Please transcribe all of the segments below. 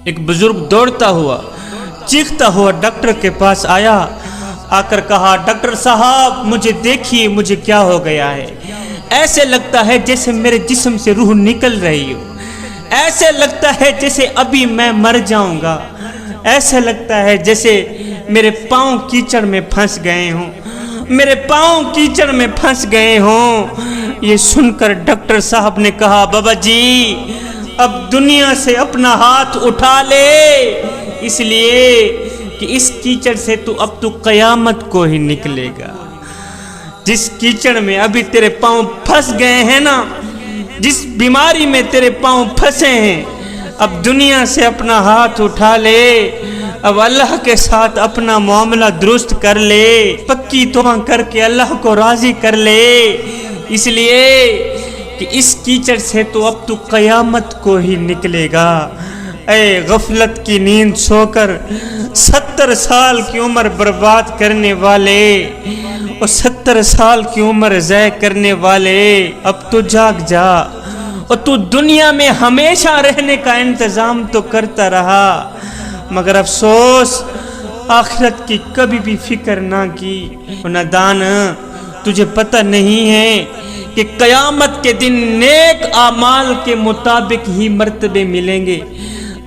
ایک بزرگ دوڑتا ہوا چیختا ہوا ڈاکٹر کے پاس آیا، آ کر کہا ڈاکٹر صاحب مجھے دیکھیے مجھے کیا ہو گیا ہے، ایسے لگتا ہے جیسے میرے جسم سے روح نکل رہی ہو، ایسے لگتا ہے جیسے ابھی میں مر جاؤں گا، ایسے لگتا ہے جیسے میرے پاؤں کیچڑ میں پھنس گئے ہوں، میرے پاؤں کیچڑ میں پھنس گئے ہوں۔ یہ سن کر ڈاکٹر صاحب نے کہا بابا جی اب دنیا سے اپنا ہاتھ اٹھا لے، اس لیے کہ اس کیچڑ سے اب تو قیامت کو ہی نکلے گا۔ جس کیچڑ میں ابھی تیرے پاؤں پھنس گئے ہیں نا، جس بیماری میں تیرے پاؤں پھنسے ہیں، اب دنیا سے اپنا ہاتھ اٹھا لے، اب اللہ کے ساتھ اپنا معاملہ درست کر لے، پکی توبہ کر کے اللہ کو راضی کر لے، اس لیے کہ اس کیچڑ سے اب تو قیامت کو ہی نکلے گا۔ اے غفلت کی نیند سو کر 70 سال کی عمر برباد کرنے والے اور 70 سال کی عمر ضائع کرنے والے، اب تو جاگ جا، اور تو دنیا میں ہمیشہ رہنے کا انتظام تو کرتا رہا، مگر افسوس آخرت کی کبھی بھی فکر نہ کی۔ نادان تجھے پتہ نہیں ہے کہ قیامت کے دن نیک اعمال کے مطابق ہی مرتبے ملیں گے،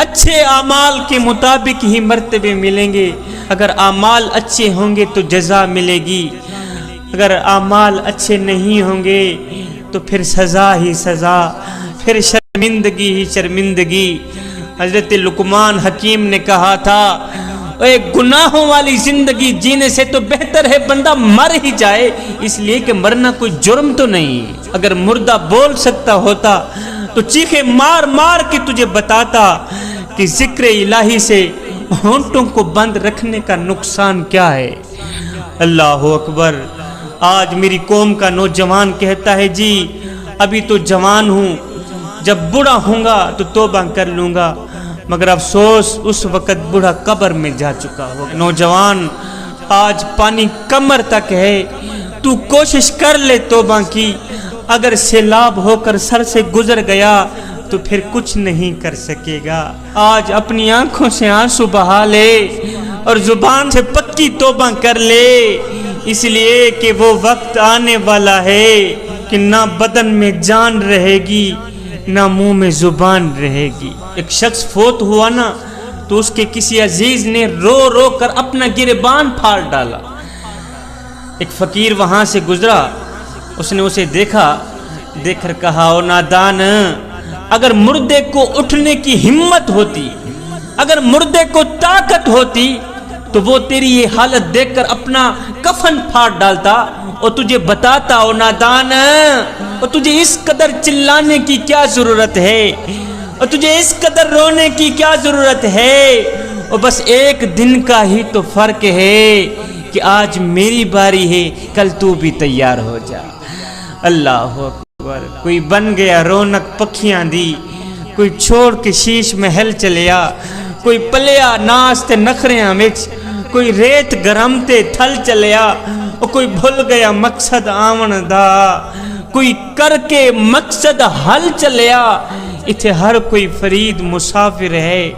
اچھے اعمال کے مطابق ہی مرتبے ملیں گے۔ اگر اعمال اچھے ہوں گے تو جزا ملے گی، اگر اعمال اچھے نہیں ہوں گے تو پھر سزا ہی سزا، پھر شرمندگی ہی شرمندگی۔ حضرت لقمان حکیم نے کہا تھا اے گناہوں والی زندگی جینے سے تو بہتر ہے بندہ مر ہی جائے، اس لیے کہ مرنا کوئی جرم تو نہیں۔ اگر مردہ بول سکتا ہوتا تو چیخے مار مار کے تجھے بتاتا کہ ذکر الہی سے ہونٹوں کو بند رکھنے کا نقصان کیا ہے۔ اللہ اکبر۔ آج میری قوم کا نوجوان کہتا ہے جی ابھی تو جوان ہوں، جب بوڑھا ہوں گا تو توبہ کر لوں گا، مگر افسوس اس وقت بوڑھا قبر میں جا چکا ہو۔ نوجوان آج پانی کمر تک ہے، تو کوشش کر لے توبہ کی، اگر سیلاب ہو کر سر سے گزر گیا تو پھر کچھ نہیں کر سکے گا۔ آج اپنی آنکھوں سے آنسو بہا لے اور زبان سے پکی توبہ کر لے، اس لیے کہ وہ وقت آنے والا ہے کہ نہ بدن میں جان رہے گی نہ منہ میں زبان رہے گی۔ ایک شخص فوت ہوا نا تو اس کے کسی عزیز نے رو رو کر اپنا گریبان پھاڑ ڈالا۔ ایک فقیر وہاں سے گزرا، اس نے اسے دیکھا، دیکھ کر کہا او نادان، اگر مردے کو اٹھنے کی ہمت ہوتی، اگر مردے کو طاقت ہوتی تو وہ تیری یہ حالت دیکھ کر اپنا کفن پھاڑ ڈالتا اور تجھے بتاتا او نادان، اور تجھے اس قدر چلانے کی کیا ضرورت ہے، اور تجھے اس قدر رونے کی کیا ضرورت ہے، اور بس ایک دن کا ہی تو فرق ہے کہ آج میری باری ہے، کل تو بھی تیار ہو جا۔ اللہ اکبر۔ کوئی بن گیا رونق پکھیاں دی، کوئی چھوڑ کے شیش محل چلیا، کوئی پلیا ناستے نخریاں وچ، کوئی ریت گرم تے تھل چلیا، اور کوئی بھول گیا مقصد آون دا، کوئی کر کے مقصد حل چلیا۔ اتھے ہر کوئی فرید مسافر ہے،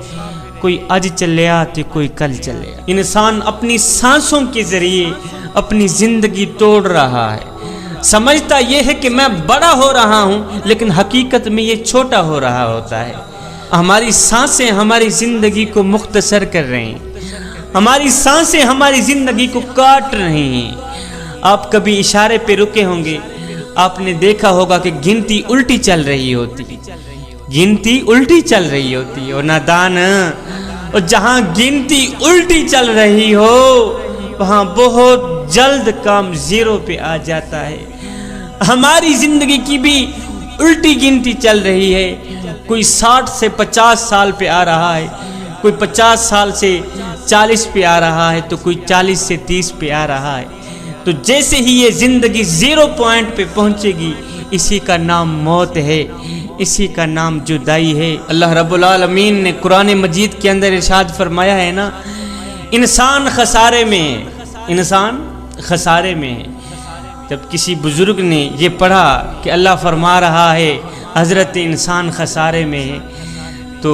کوئی اج چلیا تے کوئی کل چلیا۔ انسان اپنی سانسوں کے ذریعے اپنی زندگی توڑ رہا ہے، سمجھتا یہ ہے کہ میں بڑا ہو رہا ہوں، لیکن حقیقت میں یہ چھوٹا ہو رہا ہوتا ہے۔ ہماری سانسیں ہماری زندگی کو مختصر کر رہی ہیں، ہماری سانسیں ہماری زندگی کو کاٹ رہی ہیں۔ آپ کبھی اشارے پہ رکے ہوں گے، آپ نے دیکھا ہوگا کہ گنتی الٹی چل رہی ہوتی، گنتی الٹی چل رہی ہوتی، اور نادان، اور جہاں گنتی الٹی چل رہی ہو وہاں بہت جلد کام زیرو پہ آ جاتا ہے۔ ہماری زندگی کی بھی الٹی گنتی چل رہی ہے، کوئی 60 سے 50 سال پہ آ رہا ہے، کوئی 50 سال سے 40 پہ آ رہا ہے، تو کوئی 40 سے 30 پہ آ رہا ہے۔ تو جیسے ہی یہ زندگی 0 پوائنٹ پہ پہنچے گی، اسی کا نام موت ہے، اسی کا نام جدائی ہے۔ اللہ رب العالمین نے قرآن مجید کے اندر ارشاد فرمایا ہے نا، انسان خسارے میں ہے، انسان خسارے میں ہے۔ جب کسی بزرگ نے یہ پڑھا کہ اللہ فرما رہا ہے حضرت انسان خسارے میں ہے، تو